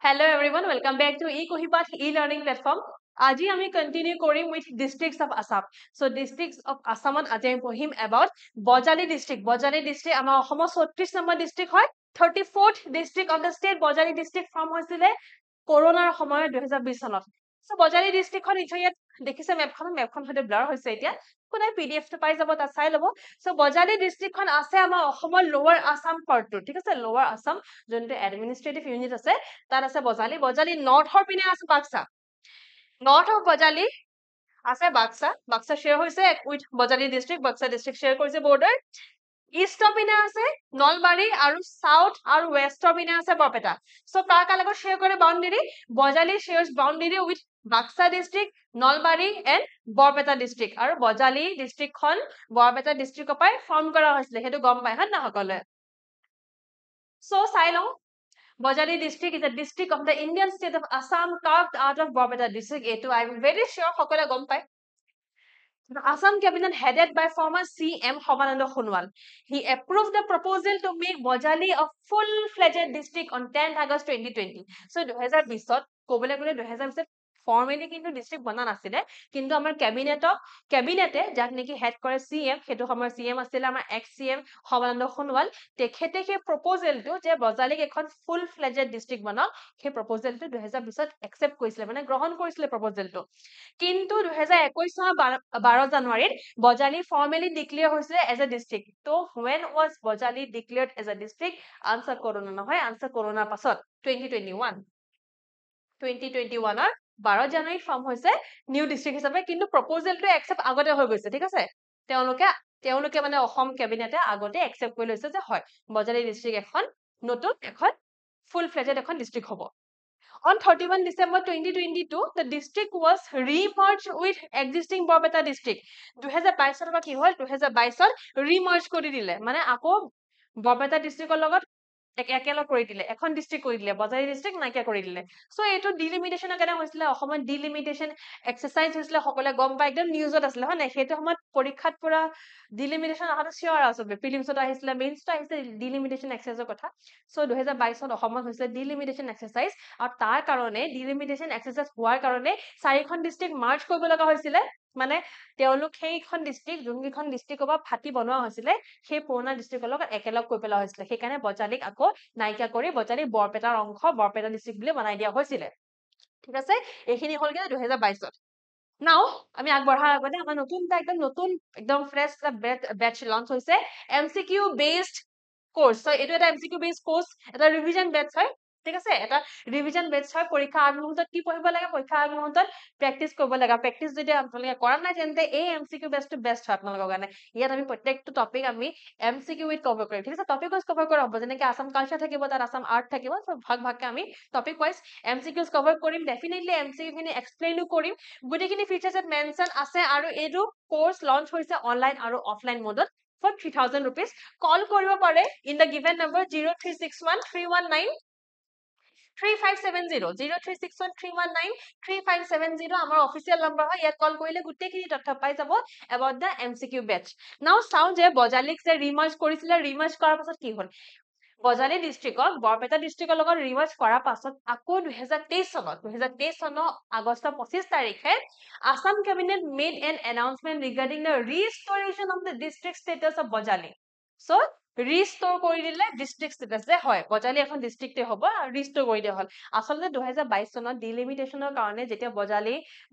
Hello everyone, welcome back to eKohipath e-learning platform. আজি আমি continue কৰিম with districts of Assam. So districts of Assam আজি আমি পঢ়িম about Bojali district. Bojali district আমাৰ অসমৰ 34 নম্বৰ district হয়. 34th district of the state Bojali district form হৈছিলে কৰোনাৰ সময়ত 2020 চনত. So Bojali district খন ইথে ইয়াত দেখিছে মেপখন হয়তো ব্লাৰ হৈছে এতিয়া. কোনে PDF টো পাই যাব তাত চাই ল'ব. So Bojali district খন আছে আমাৰ অসমৰ lower Assam part ঠিক আছে lower Assam যোনটো administrative unit আছে তাত আছে Bojali. Bojali north হৰ পিনে আছে Baksa. North of Bojali আছে Baksa. Baksa share হৈছে with Bojali district. Baksa district share কৰিছে border. East of পিনে আছে Nalbari আৰু south আৰু west of পিনে আছে Barpeta. So তাৰ কালত share কৰে boundary. Bojali shares boundary with Baksa district, Nalbari and Barpeta district. আৰু Bojali district খন Barpeta district পাই form কৰা হৈছিলে হেতু গম পাই হন না সকলে. So চাই লওঁ Bojali district is a district of the Indian state of Assam carved out of Barpeta district. Eto I am very sure সকলে গম পায়. The Assam cabinet headed by former CM Homananda Khunwal. He approved the proposal to make Bojali a full-fledged district on 10th August 2020. So 2020 কবলে গলে 2020 formally কিন্তু district বনা নাছিলে কিন্তু আমাৰ ক্যাবিনেটে যাক নেকি হেড কৰে CM হেতু সময়ৰ CM আছিল আমাৰ ex CM Homananda Khunwal তেখেতে সেই proposal-টো যে বজালিক এখন full-fledged district বনাওক সেই proposal-টো 2020 accept কৰিছিলে মানে গ্ৰহণ কৰিছিলে proposal-টো কিন্তু 2021 চনৰ 12 জানুৱাৰীত Bojali formally declare হৈছিলে as a district. So when was Bojali declared as a district? Answer corona নহয় answer corona পাছত 2021 2021 12 জানুৱাৰীত ফৰ্ম হৈছে নিউ ডিস্ট্ৰিক্ট হিচাপে কিন্তু প্ৰপোজালটো একচেপ্ট আগতে হৈ গৈছে ঠিক আছে তেওঁলোকে মানে অসম ক্যাবিনেটে আগতে একচেপ্ট কৰি লৈছে যে হয় Bojali ডিস্ট্ৰিক্ট এখন নতুন এখন ফুল ফ্লেজেড এখন ডিস্ট্ৰিক্ট হ'ব On 31 December 2022, the district was re-merged with existing Barpeta district. 2022 চনৰ কি হ'ল 2022 re-merge কৰি দিলে মানে আকৌ Barpeta districtৰ লগত একেলগ কৰি দিলে এখন ডিস্ট্ৰিক্ট কৰি দিলে Bojali ডিস্ট্ৰিক্ট নাইকিয়া কৰি দিলে সো এইটো ডিলিমিটেশনৰ কাৰণে হৈছিলে অসমত ডিলিমিটেশন এক্সাৰসাইজ হৈছিলে সকলে গম পাই একদম নিউজত আছিল হয় নাই সেইটো সময়ত পৰীক্ষাত পুৰা ডিলিমিটেশন আহাটো চিয়ৰ আছে প্ৰিলিমছত আহিছিলে মেইনছত আহিছিলে ডিলিমিটেশন এক্সাৰসাইজৰ কথা সো 2022 ত অসমত হৈছিলে ডিলিমিটেশন এক্সাৰসাইজ আৰু তাৰ কাৰণে ডিলিমিটেশন এক্সাৰসাইজ হোৱাৰ কাৰণে চাৰিখন ডিস্ট্ৰিক্ট মাৰ্জ কৰিব লগা হৈছিলে মানে তেওঁলোক সেইখন ডিস্ট্ৰিক্ট যোনকেইখন ডিস্ট্ৰিক্টৰ পৰা ফাটি বনোৱা হৈছিলে সেই পুৰণা ডিস্ট্ৰিক্টৰ লগত একেলগ কৰি পেলোৱা হৈছিলে সেইকাৰণে বজালিক আকৌ নাইকিয়া কৰি বজালি বৰপেটাৰ অংশ বৰপেটা ডিস্ট্ৰিক্ট বুলি বনাই দিয়া হৈছিলে ঠিক আছে এইখিনি হ'ল কি 2022 ত নাও আমি আগবঢ়াৰ আগতে আমাৰ নতুন একদম ফ্ৰেছ বেচ লঞ্চ হৈছে এমসিকিউ বেসড কোৰ্স সো এটো এটা এমসিকিউ বেসড কোৰ্স এটা ৰিভিজন বেচ হয় ঠিক আছে এটা ৰিভিজন বেচ হয় পৰীক্ষা আগমুহূৰ্তত কি পঢ়িব লাগে পৰীক্ষা আগমুহূৰ্তত প্ৰেক্টিস কৰিব লাগে প্ৰেক্টিস যদি আপোনালোকে কৰা নাই তেন্তে এই এমসিকিউ বেচটো বেস্ট হয় আপোনালোকৰ কাৰণে ইয়াত আমি প্ৰত্যেকটো টপিক আমি এমসিকিউ উইথ কভাৰ কৰিম ঠিক আছে টপিক ওয়াইজ কভাৰ কৰা হ'ব যেনেকৈ আসাম কালচাৰ থাকিব তাত আসাম আৰ্ট থাকিব সব ভাগকে আমি টপিক ওয়াইজ এমসিকিউজ কভাৰ কৰিম ডেফিনেটলি এমসিকিউ খিনি এক্সপ্লেইনো কৰিম গুটেখিনি ফিচাৰ্ছত মেনশন আছে আৰু এইটো কোৰ্স লঞ্চ হৈছে অনলাইন আৰু অফলাইন মোডত for 3000 rupees call কৰিব পাৰে in the given number 0361319 3570 0361319 3570 আমাৰ অফিচিয়েল নম্বৰ হয় ইয়াত কল কৰিলে গুটেখিনি তথ্য পাই যাব about the MCQ batch now চাও যে বজালিক যে ৰিমাৰ্জ কৰিছিলে ৰিমাৰ্জ কৰাৰ পাছত কি হ'ল Bojali ডিস্ট্ৰিক্টক বৰপেটা ডিস্ট্ৰিক্টৰ লগত ৰিমাৰ্জ কৰাৰ পাছত আকৌ 2023 চনৰ আগষ্ট 25 তাৰিখে Assam cabinet made an announcement regarding the restoration of the district status of Bojali so restore কৰি দিলে ডিস্ট্ৰিক্ট ষ্টেটাস যে হয় বজালি এখন ডিস্ট্ৰিক্টে হ'ব ৰিস্টোৰ কৰি দিয়া হ'ল আসলে 2022 চনত ডিলিমিটেশনৰ কাৰণে যেতিয়া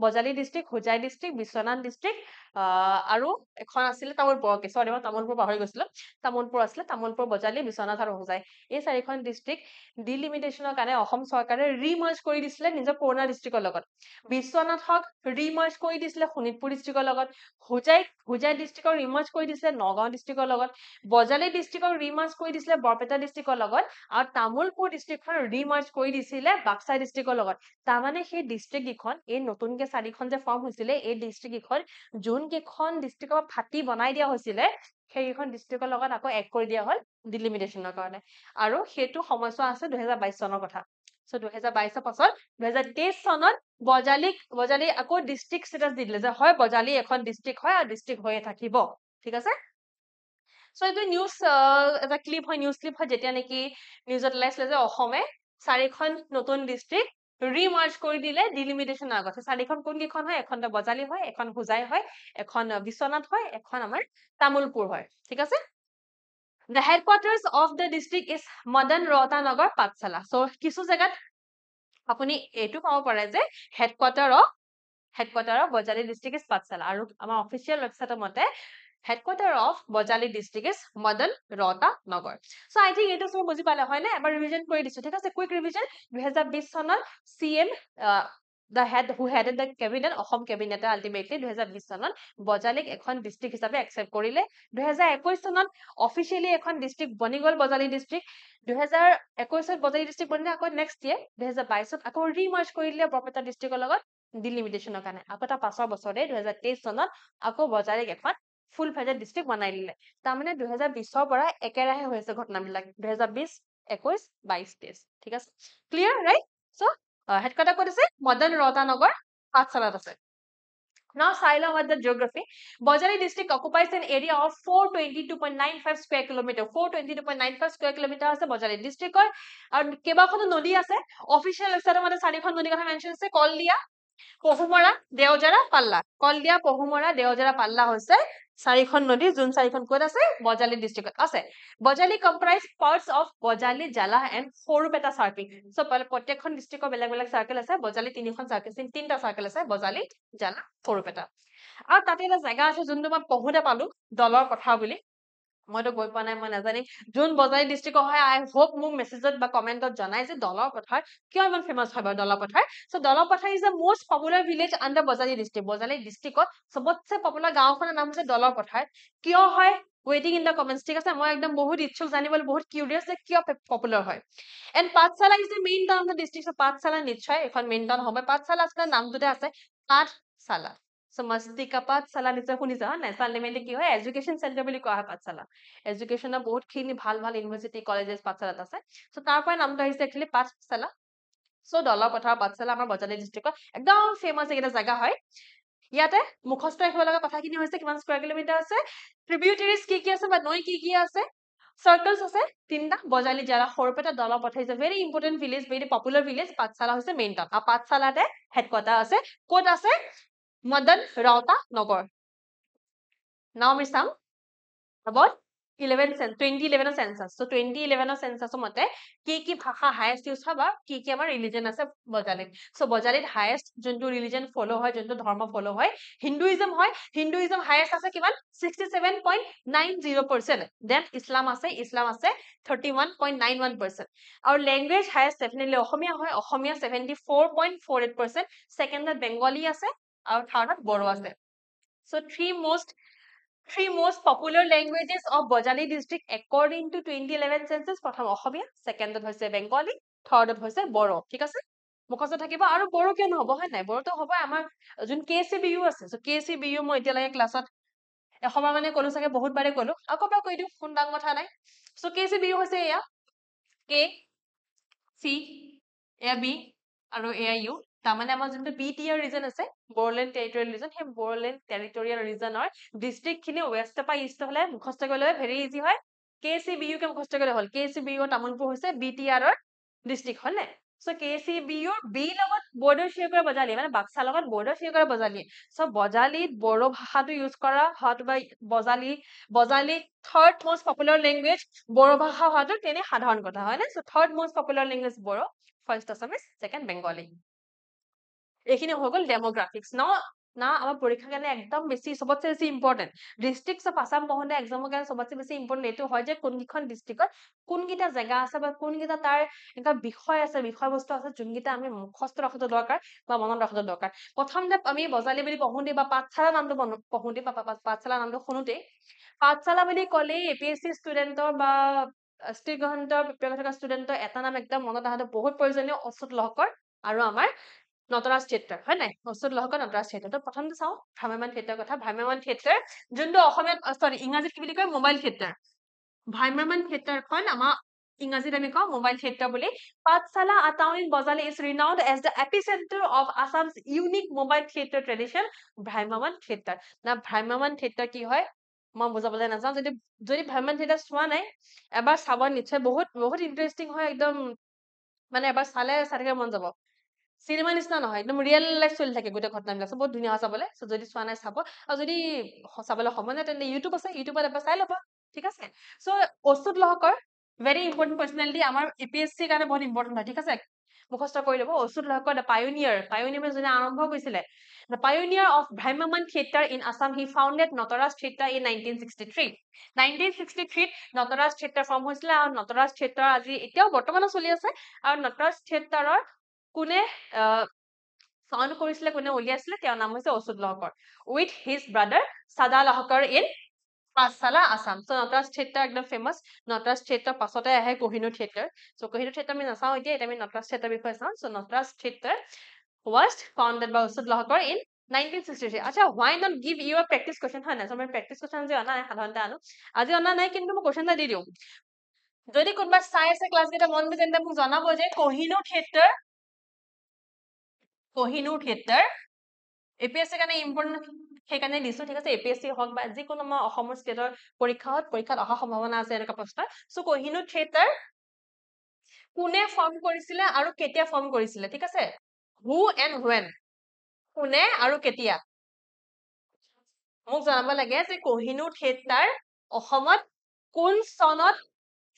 Bajali district Hojai district Biswanath district আৰু এখন আছিল তামুলপুৰ সৰি মই তামুলপুৰ পাহৰি গৈছিলো তামুলপুৰ আছিল তামুলপুৰ বজালি বিশ্বনাথ আৰু হোজাই এই চাৰিখন ডিস্ট্ৰিক্ট ডিলিমিটেশনৰ কাৰণে অসম চৰকাৰে ৰিমাৰ্জ কৰি দিছিলে নিজৰ পুৰণা ডিস্ট্ৰিক্টৰ লগত বিশ্বনাথক ৰিমাৰ্জ কৰি দিছিলে শোণিতপুৰ ডিস্ট্ৰিক্টৰ লগত হোজাই ডিস্ট্ৰিক্টৰ ৰিমাৰ্জ কৰি দিছিলে নগাঁও ডিস্ট্ৰিক্টৰ লগত বজালি ডিস্ট্ৰিক্টৰ ৰিমাৰ্জ কৰি দিছিলে বৰপেটা ডিস্ট্ৰিক্টৰ লগত আৰু তামুলপুৰ ডিস্ট্ৰিক্টৰ ৰিমাৰ্জ কৰি দিছিলে বাক্সা ডিস্ট্ৰিক্টৰ লগত তাৰ মানে সেই ডিস্ট্ৰিক্ট কিখন এই নতুনকে চাৰিখন যে ফৰ্ম হৈছিলে এই ডিস্ট্ৰিক্ট কিখন যোন কেখন ডিস্ট্ৰিক্টৰ ফাটি বনাই দিয়া হৈছিলে সেইখন ডিস্ট্ৰিক্টৰ লগত আকৌ এক কৰি দিয়া হ'ল ডিলিমিটেশনৰ কাৰণে আৰু হেতু সময়ছোৱা আছে 2022 চনৰ কথা সো 2022 পাছত 2023 চনত বজালি আকৌ ডিস্ট্ৰিক্ট ষ্টেটাস দিলে যে হয় বজালি এখন ডিস্ট্ৰিক্ট হয় আৰু ডিস্ট্ৰিক্ট হৈয়ে থাকিব ঠিক আছে সো এইটো নিউজ এটা ক্লিপ হয় নিউজ ক্লিপ হয় যেতিয়া নেকি নিউজত লাইছিলে যে অসমে চাৰিখন নতুন ডিস্ট্ৰিক্ট ৰিমাৰ্জ কৰি দিলে ডিলিমিটেশ্যন আগতে চাৰিখন কোন কেইখন হয় এখন বজালি হয় এখন হোজাই হয় এখন বিশ্বনাথ হয় এখন আমাৰ তামুলপুৰ হয় ঠিক আছে The headquarters of the district is Madan Rota Nagar Pathsala so কিছু জায়গাত আপুনি এইটো পাব পাৰে যে headquarter of Bojali district is Pathsala আৰু আমাৰ অফিচিয়েল ওয়েবসাইটৰ মতে headquarter of Bojali district is Madan Rota Nagar so I think এইটো সব বুজি পালে হয় না এবাৰ ৰিভিজন কৰি দিছো ঠিক আছে কুইক ৰিভিজন 2020 চনৰ CM the head who headed the cabinet Assam cabinet ultimately 2020 চনত বজালিক এখন ডিস্ট্ৰিক্ট হিচাপে একচেপ্ট কৰিলে 2021 চনত অফিচিয়ালি এখন ডিস্ট্ৰিক্ট বনি গল বজালি ডিস্ট্ৰিক্ট 2021 বজালি ডিস্ট্ৰিক্ট বনিলে আকৌ নেক্সট ইয়েৰ 2022 আকৌ ৰিমাৰ্জ কৰিলে বৰপেটা ডিস্ট্ৰিক্টৰ লগত ডিলিমিটেশনৰ কাৰণে আকৌ এটা 5 বছৰে 2023 চনত আকৌ বজালিক এখন ফুল ফেজেড ডিস্ট্ৰিক্ট বনাই দিলে তাৰমানে 2020 ৰ পৰা একেৰাহে হৈছে ঘটনাবিলাক 2020 21 22 23 ঠিক আছে ক্লিয়াৰ ৰাইট সো হেডকোয়াৰ্টাৰ ক'ত আছে মদন ৰতা নগৰ পাঠশালাত আছে Now, Sila what the geography. Bojali district occupies an area of 422.95 square kilometer. 422.95 square kilometer আছে Bojali district আৰু কেবাখনো নদী আছে অফিচিয়েল ওয়েবসাইটৰ মতে চাৰিখন নদী কথা মেনশন আছে কলদিয়া পহুমৰা দেওজাৰা পাল্লা কলদিয়া পহুমৰা দেওজাৰা পাল্লা হৈছে চাৰিখন নদী যোন চাৰিখন ক'ত আছে বজালি ডিস্ট্ৰিক্টত আছে বজালি কম্প্ৰাইজ পাৰ্টস অফ বজালি জালা এণ্ড সৰুপেটা সাৰ্কেল সো প্ৰত্যেকখন ডিস্ট্ৰিক্টৰ বেলেগ বেলেগ সাৰ্কেল আছে বজালি তিনিখন সাৰ্কেল তিনটা সাৰ্কেল আছে বজালি জালা সৰুপেটা আৰু তাতে এটা জায়গা আছে যোনটো মই পহুতে পালো দলৰ পথাৰ বুলি মইতো গৈ পোৱা নাই মই নাজানি যোন বজালি ডিস্ট্ৰিক্ট হয় আই হোপ মোক মেছেজত বা কমেন্টত জনাই যে দলৰ পথাৰ কিয় ইমান ফেমাস হয় বাৰু দলৰ পথাৰ সো দলৰ পথাৰ is the most popular village under Bajali ডিস্ট্ৰিক্টত সবতছে পপুলাৰ গাঁওখনৰ নাম হৈছে দলৰ পথাৰ কিয় হয় waiting in the comments ঠিক আছে মই একদম বহুত ইচ্ছুক জানিবলৈ বহুত কিউৰিয়াছ যে কিয় পপুলাৰ হয় and Pathsala is the main town of the district so Pathsala নিশ্চয় এখন মেইন টাউন হবে পাঠশালা আচলতে নামটোতে আছে পাঠশালা So Mastika Pathsala নিশ্চয় শুনিছা নেশনাল লেভেলে কি হয় এডুকেশন সেন্টাৰ বুলি কোৱা হয় পাঠশালা এডুকেশনৰ বহুত খিনি ভাল ভাল ইউনিভাৰ্সিটি কলেজেস পাঠশালাত আছে সো তাৰ পৰা নামটো আহিছে একচুয়ালি পাঠশালা সো দলৰ পথাৰ পাঠশালা আমাৰ বজালি ডিস্ট্ৰিক্টত একদম ফেমাস এটা জায়গা হয় ইয়াতে মুখস্থ ৰাখিব লগা কথাখিনি হৈছে কিমান স্কয়াৰ কিলোমিটাৰ আছে ট্ৰিবিউটাৰিজ কি আছে বা নৈ কি আছে সাৰ্কেলস আছে তিনটা বজালি জালা সৰপেটা দলৰ পথাৰ is a very important village very popular village Pathsala হৈছে মেইন টাউন আৰু পাঠশালাতে হেডকোয়াৰ্টাৰ আছে ক'ত আছে Madan Rauta Nagar. Now we sum about 2011 census. So 2011 census মতে কি ভাষা highest use হয় বা কি আমাৰ religion আছে বজালিত so বজালিত highest যোনটো religion follow হয় যোনটো ধৰ্ম follow হয় hinduism হয় hinduism highest আছে কিমান 67.90% then islam আছে 31.91% আৰু language highest definitely অসমীয়া হয় অসমীয়া 74.48% second bengali আছে আৰু third বড়ো আছে so three most popular languages of Bojali district according to 2011 census প্ৰথম অসমীয়া second হৈছে বেংগলী third হৈছে বড়ো ঠিক আছে মুখস্থ থাকিব আৰু বড়ো কিয় নহব হয় নাই বড়োটো হ'ব আমাৰ যোন KCBU আছে so KCBU মই এতিয়ালৈকে ক্লাছত এসময় মানে কলো চাগে বহুত বাৰে কলো আকৌ পৰা কৈ দিও কোন ডাঙৰ কথা নাই so KCBU হৈছে এয়া K C A B আৰু AIU তাৰমানে আমাৰ যোনটো BTR ৰিজন আছে বড়োলেণ্ড টেৰিটৰিয়েল ৰিজন সেই বড়োলেণ্ড টেৰিটৰিয়েল ৰিজনৰ ডিস্ট্ৰিক্ট খিনি ওয়েষ্ট পা ইষ্ট হলে মুখস্থ কৰিলে ভেৰি ইজি হয় KCBU কে মুখস্থ কৰিলে হল KCBU তামুলপুৰ হৈছে BTR ৰ ডিস্ট্ৰিক্ট হল নে সো KCBU বি লগত বৰ্ডাৰ শেয়াৰ কৰা বজালি মানে বাক্সা লগত বৰ্ডাৰ শেয়াৰ কৰা বজালি সো বজালিত বড়ো ভাষাটো ইউজ কৰা হত বা Bajali third most popular language Bodo ভাষা হোৱাটো তেনে সাধাৰণ কথা হয় না so third most popular language Bodo first Assamese second Bengali এইখিনি হৈ গল ডেমোগ্ৰাফিক্স না আমাৰ পৰীক্ষাৰ কাৰণে একদম বেছি সবতছে বেছি ইম্পৰ্টেন্ট ডিস্ট্ৰিক্টছ অফ আসাম পঢ়োতে এক্সামৰ কাৰণে সবতছে বেছি ইম্পৰ্টেন্ট এইটো হয় যে কোনকিখন ডিস্ট্ৰিক্টত কোনকিটা জায়গা আছে বা কোনকিটা তাৰ এটা বিষয় আছে বিষয়বস্তু আছে যোনকিটা আমি মুখস্থ ৰখাটো দৰকাৰ বা মনত ৰখাটো দৰকাৰ প্ৰথমতে আমি বজালি বুলি পঢ়োতে বা পাঠশালা নামটো পঢ়োতে বা পাঠশালা নামটো শুনোতে পাঠশালা বুলি ক'লে APSC ষ্টুডেন্টৰ বা ষ্ট্ৰিট গভৰ্ণমেন্টৰ প্ৰিপেয়াৰ থকা ষ্টুডেন্টৰ এটা নাম একদম মনত আহাটো বহুত প্ৰয়োজনীয় অচ্যুত লহকৰ আৰু আমাৰ নটৰাজ থিয়েটাৰ হয় নাই অচ্যুত লহকৰ নটৰাজ থিয়েটাৰ তো প্ৰথমতে চাও ভ্ৰাম্যমান থিয়েটাৰ কথা ভ্ৰাম্যমান থিয়েটাৰ যোনটো অসমীয়াত সৰি ইংৰাজীত কি বুলি কয় মোবাইল থিয়েটাৰ ভ্ৰাম্যমান থিয়েটাৰখন আমাৰ ইংৰাজীত আমি কওঁ মোবাইল থিয়েটাৰ বুলি পাঠশালা a town in Bojali is renowned as the epicenter of Assam's unique mobile theater tradition ভ্ৰাম্যমান থিয়েটাৰ না ভ্ৰাম্যমান থিয়েটাৰ কি হয় মই বুজাবলৈ নাযাওঁ যদি ভ্ৰাম্যমান থিয়েটাৰ চোৱা নাই এবাৰ চাব নিশ্চয় বহুত ইন্টাৰেষ্টিং হয় একদম মানে এবাৰ চালে চাই থাকিব মন যাব চিনেমা নিচিনা নহয় একদম ৰিয়েল লাইফ চলি থাকে গোটেই ঘটনাবিলাক বহুত ধুনীয়া হয় চাবলৈ চ' যদি চোৱা নাই চাব আৰু যদি চাবলৈ সময় নাই তেন্তে ইউটিউব আছে ইউটিউবত এবাৰ চাই ল'বা ঠিক আছে চ' Achyut Lahkar very important personality আমাৰ APSCৰ কাৰণে বহুত ইম্পৰ্টেণ্ট হয় ঠিক আছে মুখস্থ কৰি ল'ব অচ্যুত লহকৰ দ্য পায়োনিয়াৰ মানে যোনে আৰম্ভ কৰিছিলে The pioneer of Bhraimyaman theatre in Assam, he founded Nataraj Theatre in 1963. 1963 Nataraj Theatre form হৈছিলে আৰু Nataraj Theatre আজি এতিয়াও বৰ্তমানো চলি আছে আৰু Nataraj Theatreৰ কোনে ফাউণ্ড কৰিছিলে কোনে উলিয়াইছিলে তেওঁৰ নাম হৈছে Achyut Lahkar with his brother Sada Lahokar in Pathshala, Assam. So Nataraj Theatre একদম ফেমাস Nataraj Theatre পাছতে আহে Kohinoor Theatre. So Kohinoor Theatre আমি নাচাওঁ এতিয়া এটা আমি Nataraj Theatre বিষয়ে চাওঁ So Nataraj Theatre was founded by Ochut Lohkar in 1963. আচ্ছা why not give you a practice question হয় না so মই practice question যে অনা নাই সাধাৰণতে আনো আজি অনা নাই কিন্তু মই question এটা দি দিওঁ যদি কোনোবা চাই আছে ক্লাছ কেইটা মন দি তেন্তে মোক জনাব যে Kohinoor Theatre APSC কাৰণে ইম্পৰ্টেণ্ট সেইকাৰণে দিছো ঠিক আছে APSC হওক বা যিকোনো আমাৰ অসমৰ ষ্টেটৰ পৰীক্ষাত অহা সম্ভাৱনা আছে এনেকুৱা প্ৰশ্ন সো Kohinoor Theatre কোনে ফৰ্ম কৰিছিলে আৰু কেতিয়া ফৰ্ম কৰিছিলে ঠিক আছে who and when কোনে আৰু কেতিয়া মোক জনাব লাগে যে Kohinoor Theatre অসমত কোন চনত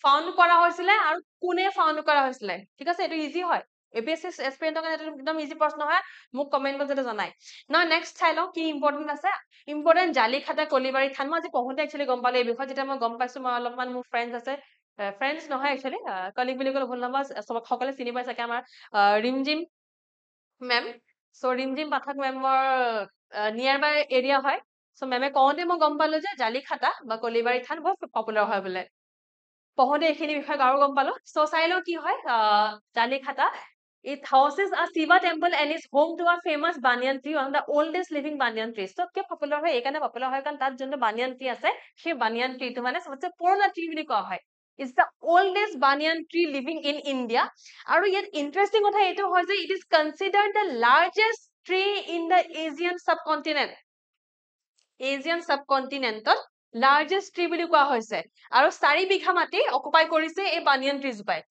ফাউণ্ড কৰা হৈছিলে আৰু কোনে ফাউণ্ড কৰা হৈছিলে ঠিক আছে এটো ইজি হয় APSC এসপিৰেন্টৰ কাৰণে একদম ইজি প্ৰশ্ন হয় মোক কমেন্ট বক্সত জনাই না নেক্সট চাই লও কি ইম্পৰ্টেন্ট আছে ইম্পৰ্টেন্ট জালিখাতা কলিবাৰী থান মই আজি পঢ়োতে একচুয়ালি গম পালে এই বিষয় যেটা মই গম পাইছো মই অলপমান মোৰ ফ্ৰেন্ডছ আছে ফ্ৰেন্ডছ নহয় একচুয়ালি কলিগ বুলি ক'লে ভুল নহয় সকলে চিনি পাই চাগে আমাৰ ৰিমজিম মেম সো ৰিমজিম পাঠক মেমৰ নিয়াৰ বাই এৰিয়া হয় সো মেমে কওঁতে মই গম পালো যে জালিখাতা বা কলিবাৰী থান বহুত পপুলাৰ হয় বোলে পঢ়োতে এইখিনি বিষয়ে আৰু গম পালো সো চাই লও কি হয় জালিখাতা It houses a Shiva temple and is home to a famous banyan tree, one of the oldest living banyan trees. So, কিয় popular হয় এইকাৰণে popular হয় কাৰণ তাত যোনটো banyan tree আছে সেই banyan tree টো মানে সবচে পুৰণা tree বুলি কোৱা হয় It's the oldest banyan tree living in India আৰু ইয়াত interesting কথা এইটো হয় যে it is considered the largest tree in the Asian subcontinent largest tree বুলি কোৱা হৈছে আৰু 4 বিঘা মাটি অকুপাই কৰিছে এই banyan tree জোপাই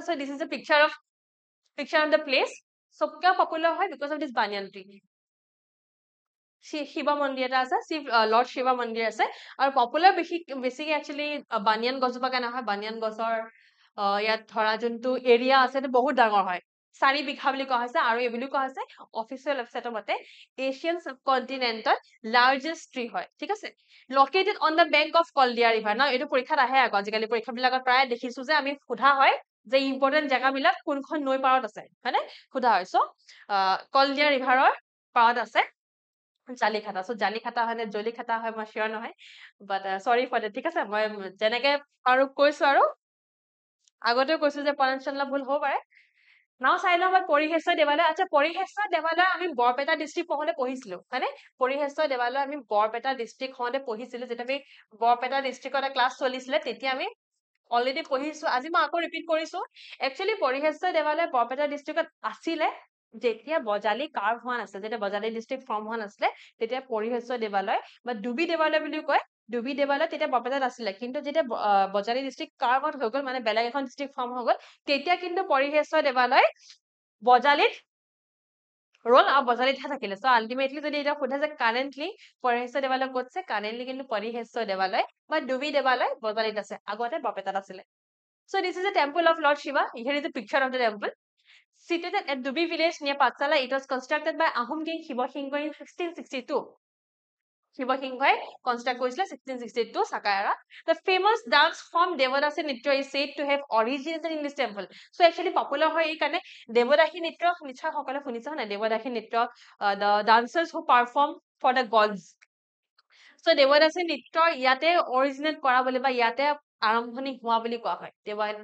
So this is a picture of the place. So kya popular hoy because of this banyan tree. Shiva mandir eta ase Lord Shiva mandir ase aru popular basically actually banyan gojupa kana hoy banyan gosor yat thora juntu area ase to bahut dangor hoy 4 bigha boli koha hoise aru ebuli koha hoise official website mate Asian subcontinent largest tree hoy thik ase located on the bank of Koldia river na etu porikhat ahe ago ajikali porikha bilagot pray dekhisu je ami khudha hoy যে important জায়গা বিলাক কোনখন নৈ পাৰত আছে হয়নে খুদা হয় সো কলদিয়া ৰিভাৰৰ পাৰত আছে জালিখাতা সো জালিখাতা হয়নে জলিখাতা হয় মই শিওৰ নহয় বাট সৰি ফৰ দ্যাট ঠিক আছে মই যেনেকে আৰু কৈছো আৰু আগতে কৈছো যে প্ৰনাউন্সিয়েচন ভুল হ'ব পাৰে নাও চাই লওঁ মই পৰিহেশ্বৰ দেৱালয় আচ্ছা পৰিহেশ্বৰ দেৱালয় আমি বৰপেটা ডিস্ট্ৰিক্ট পঢ়োতে পঢ়িছিলো হয়নে পৰিহেশ্বৰ দেৱালয় আমি বৰপেটা ডিস্ট্ৰিক্ট হওঁতে পঢ়িছিলো যেতিয়া আমি বৰপেটা ডিস্ট্ৰিক্টত ক্লাছ চলিছিলে তেতিয়া আমি অলৰেডি পঢ়িছো আজি মই আকৌ ৰিপিট কৰিছো একচুয়ালি পৰিহেশ্বৰ দেৱালয় বৰপেটা ডিস্ট্ৰিক্টত আছিলে যেতিয়া বজালি কাৰ্ভ হোৱা নাছিলে যেতিয়া বজালি ডিস্ট্ৰিক্ট ফৰ্ম হোৱা নাছিলে তেতিয়া পৰিহেশ্বৰ দেৱালয় বা ডুবি দেৱালয় বুলি কয় ডুবি দেৱালয় তেতিয়া বৰপেটাত আছিলে কিন্তু যেতিয়া বজালি ডিস্ট্ৰিক্ট কাৰ্ভ আউট হৈ গ'ল মানে বেলেগ এখন ডিস্ট্ৰিক্ট ফৰ্ম হৈ গ'ল তেতিয়া কিন্তু পৰিহেশ্বৰ দেৱালয় বজালিত ৰোল আৰ বজালিতহে থাকিলে সো আলটিমেটলি যদি এটা সোধে যে কাৰেন্টলি পৰিহেশ্বৰ দেৱালয় ক'ত আছে কাৰেন্টলি কিন্তু পৰিহেশ্বৰ দেৱালয় বা ডুবি দেৱালয় বজালিত আছে আগতে বৰপেটাত আছিলে So this is a temple of Lord Shiva. Here is a picture of the temple. Situated at Dubi village near Pathshala, it was constructed by Ahom king Shiva Singha in 1662. Shiva Singha constructed in 1662 Sakayara. The famous dance form Devadasi Nitya is said to have originated in this temple. So actually popular hoy ekane Devadashi Nitya nichhoi hokale shunise na Devadashi Nitya the dancers who perform for the gods. So Devadasi Nitya yate originate kora bole ba yate আৰম্ভণি হোৱা বুলি কোৱা হয়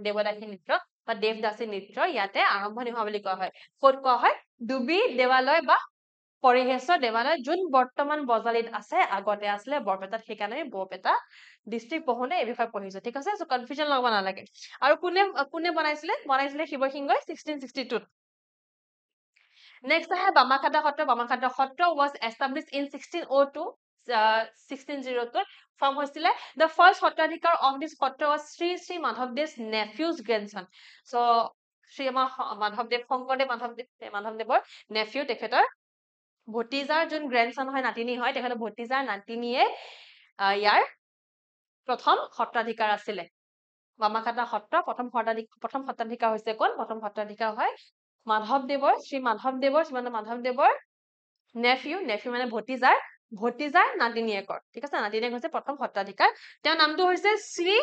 দেৱদাসী নৃত্য বা দেৱদাসী নৃত্য ইয়াতে আৰম্ভণি হোৱা বুলি কোৱা হয় ক'ত কোৱা হয় ডুবি দেৱালয় বা পৰিহেশ্বৰ দেৱালয় যোন বৰ্তমান বজালিত আছে আগতে আছিলে বৰপেটাত সেইকাৰণে বৰপেটা ডিস্ট্ৰিক্ট পঢ়োতে এই বিষয়ে পঢ়িছো ঠিক আছে সো কনফিউজন লাগব নালাগে আৰু কোনে বনাইছিলে শিৱ সিংহই 1662 নেক্সট আহে বামাখাতা সত্ৰ was established in 1602 1602 ফৰ্ম হৈছিলে the first সত্ৰাধিকাৰ of this Satra was Sri Sri Madhavdev's nephew's grandson so Shri মাধৱদেৱ শংকৰদেৱ মাধৱদেৱৰ nephew তেখেতৰ ভতিজাৰ যোন গ্ৰেণ্ডসন হয় নাতিনী হয় তেখেতৰ ভতিজাৰ নাতিনীয়ে ইয়াৰ প্ৰথম সত্ৰাধিকাৰ আছিলে বামাখাতা সত্ৰ প্ৰথম সত্ৰাধিকাৰ হৈছে কোন প্ৰথম সত্ৰাধিকাৰ হয় মাধৱদেৱৰ শ্ৰীমন্ত মাধৱদেৱৰ নেফিউ মানে ভতিজাৰ নাতিনীয়েকৰ ঠিক আছে নাতিনীয়েক হৈছে প্ৰথম সত্ৰাধিকাৰ তেওঁৰ নামটো হৈছে শ্ৰী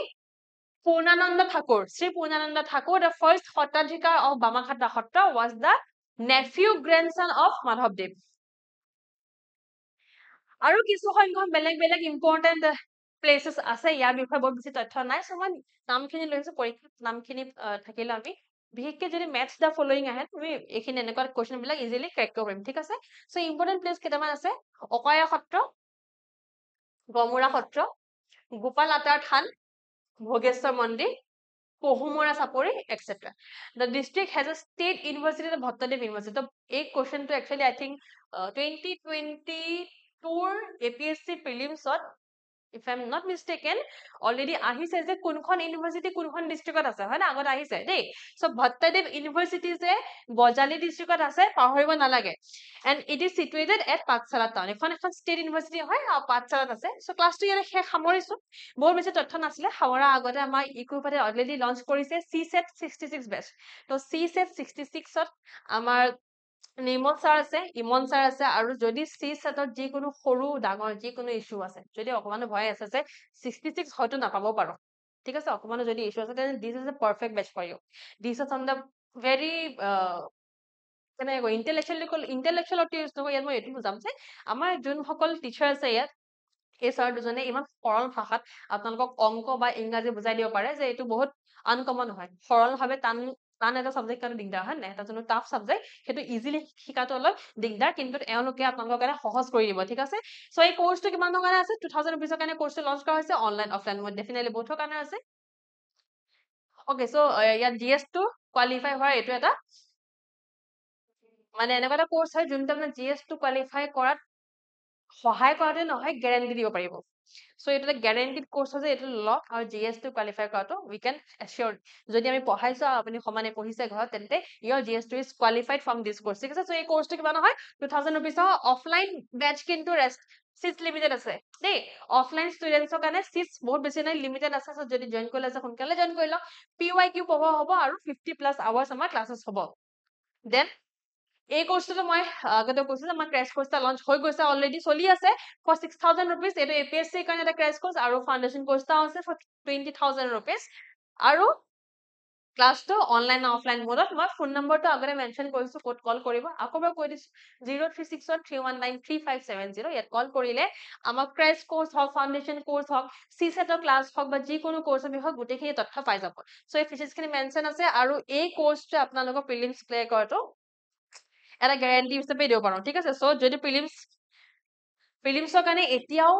পূৰ্ণানন্দ ঠাকুৰ the first সত্ৰাধিকাৰ of বামাখাতা Satra was the nephew grandson of মাধৱদেৱ আৰু কিছু সংখ্যক বেলেগ ইম্পৰ্টেন্ট প্লেচেছ আছে ইয়াৰ বিষয়ে বহুত বেছি তথ্য নাই সো মই নামখিনি লৈছো পৰীক্ষাত নামখিনি থাকিলে আমি বিশেষকৈ যদি মেথছ দা ফলোইং আহে তুমি এইখিনি এনেকুৱা কোৱেশ্চন বিলাক ইজিলি ক্ৰেক কৰিব পাৰিম ঠিক আছে সো ইম্পৰ্টেন্ট প্লেচ কেইটামান আছে অকয়া সত্ৰ গমুৰা সত্ৰ গোপাল আতাৰ থান ভোগেশ্বৰ মন্দিৰ পহুমৰা চাপৰি etc the district has a state university the Bhattadev University so এই কোৱেশ্চনটো actually I think 2022 APSC prelims if I'm not mistaken already আহিছে যে কোনখন ইউনিভাৰ্সিটি কোনখন ডিস্ট্ৰিক্টত আছে হয় না আগত আহিছে দেই সো ভট্টদেৱ ইউনিভাৰ্সিটি যে বজালি ডিস্ট্ৰিক্টত আছে পাহৰিব নালাগে and it is situated at Pathsala town এখন ষ্টেট ইউনিভাৰ্সিটি হয় আৰু পাঠশালাত আছে সো ক্লাছটো ইয়াৰে শেষ সামৰিছো বহুত বেছি তথ্য নাছিলে সামৰা আগতে আমাৰ ইকুইপাতে অলৰেডি লঞ্চ কৰিছে CSET 66 বেচ তো CSET 66 ত আমাৰ নিৰ্মল ছাৰ আছে ইমন ছাৰ আছে আৰু যদি CSET যিকোনো সৰু ডাঙৰ যিকোনো ইস্যু আছে যদি অকমানো ভয় আছে যে 66 হয়তো নাপাব পাৰো ঠিক আছে অকমানো যদি ইস্যু আছে then this is a perfect batch for you this is on the very মানে ইন্টেলেকচুৱেল ইয়াত মই এইটো বুজাম যে আমাৰ যোনসকল টিচাৰ আছে ইয়াত এই ছাৰ দুজনে ইমান সৰল ভাষাত আপোনালোকক অংক বা ইংৰাজী বুজাই দিব পাৰে যে এইটো বহুত আনকমন হয় সৰল ভাৱে টান এটা সাবজেক্ট কাৰণে দিগদাৰ হয় না এটা যোনটো টাফ সাবজেক্ট সেইটো ইজিলি শিকাটো অলপ দিগদাৰ কিন্তু এওঁলোকে আপোনালোকৰ কাৰণে সহজ কৰি দিব ঠিক আছে সো এই কোৰ্সটো কিমান কাৰণে আছে 2000 rupees কাৰণে কোৰ্সটো লঞ্চ কৰা হৈছে অনলাইন অফলাইন মই ডেফিনেটলি বহুতৰ কাৰণে আছে ওকে সো ইয়াত GS টো কোৱালিফাই হয় এইটো এটা মানে এনেকুৱা এটা কোৰ্স হয় যোনটো আপোনাৰ GS টো কোৱালিফাই কৰাত সহায় কৰাতে নহয় গ্যাৰান্টি দিব পাৰিব সো এটা গ্যাৰান্টিড কোৰ্স হয় এইটো লক আৰু GS টো কোৱালিফাই কৰাটো উই ক্যান এশ্যোৰ যদি আমি পঢ়াইছো আপুনি সমানে পঢ়িছে ঘৰত তেন্তে your GS টো is qualified from this course ঠিক আছে সো এই কোৰ্সটো কিমান হয় 2000 rupees অফলাইন ব্যাচ কিন্তু সিটস লিমিটেড আছে দেই অফলাইন ষ্টুডেন্টছৰ কাৰণে সিটস বহুত বেছি নাই লিমিটেড আছে সো যদি জয়েন কৰিলে আছে সোনকালে জয়েন কৰি লওক PYQ পঢ়া হ'ব আৰু 50+ আৱাৰ্স আমাৰ ক্লাसेस হ'ব দেন এই কোৰ্সটো মই আগতে কৈছো যে আমাৰ ক্ৰেশ কোৰ্সটা লঞ্চ হৈ গৈছে অলৰেডি চলি আছে for 6000 rupees এটো APSC কাৰণে এটা ক্ৰেশ কোৰ্স আৰু ফাউন্ডেশন কোৰ্সটা আছে for 20000 rupees আৰু ক্লাছটো অনলাইন অফলাইন মোডত মই ফোন নম্বৰটো আগতে মেনশন কৰিছো ক'ত কল কৰিব আকৌবাৰ কৈ দিছো 036131935570 ইয়াত কল কৰিলে আমাৰ ক্ৰেশ কোৰ্স হক ফাউন্ডেশন কোৰ্স হক CSET ক্লাছ হক বা যিকোনো কোৰ্সৰ বিষয়ে গোটেইখিনি তথ্য পাই যাব সো এই ফিচাৰ্ছখিনি মেনশন আছে আৰু এই কোৰ্সটো আপোনালোকৰ প্ৰিলিমছ ক্লিয়াৰ কৰাটো এটা গ্যাৰান্টি হিচাপে দিব পাৰো ঠিক আছে সো যদি প্ৰিলিমছৰ কাৰণে এতিয়াও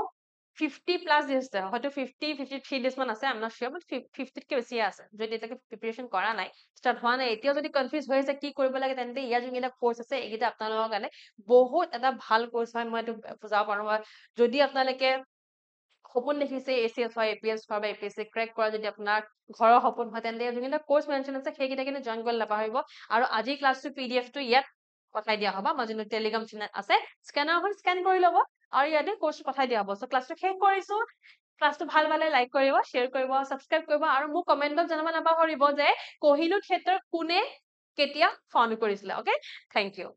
50+ দিছে হয়তো 53 ডেজ মান আছে আই এম নট শিওৰ বাট 50 কে বেছি আছে যদি এটাকে প্ৰিপাৰেচন কৰা নাই স্টাৰ্ট হোৱা নাই এতিয়াও যদি কনফিউজ হৈ আছে কি কৰিব লাগে তেন্তে ইয়াৰ যোনকেইটা কোৰ্স আছে এইকেইটা আপোনালোকৰ কাৰণে বহুত এটা ভাল কোৰ্স হয় মই এইটো বুজাব পাৰো যদি আপোনালোকে সপোন দেখিছে ACS হয় APS হয় বা APSC ক্ৰেক কৰা যদি আপোনাৰ ঘৰৰ সপোন হয় তেন্তে যোনকেইটা কোৰ্স মেনশন আছে সেইকেইটা কিন্তু জয়েন কৰি নাপাহৰিব আৰু আজি ক্লাছটো PDF টো ইয়াত পঠাই দিয়া হ'ব মই যোনটো টেলিগ্ৰাম চেনেল আছে স্ক্যানাৰখন স্ক্যান কৰি ল'ব আৰু ইয়াতে কোৰ্স পঠাই দিয়া হ'ব সো ক্লাছটো শেষ কৰিছো ক্লাছটো ভাল পালে লাইক কৰিব শ্বেয়াৰ কৰিব সাবস্ক্ৰাইব কৰিব আৰু মোক কমেন্টত জনাব নাপাহৰিব যে কহিনুৰ ক্ষেত্ৰৰ কোনে কেতিয়া ফাউন্ড কৰিছিলে ওকে থ্যাংক ইউ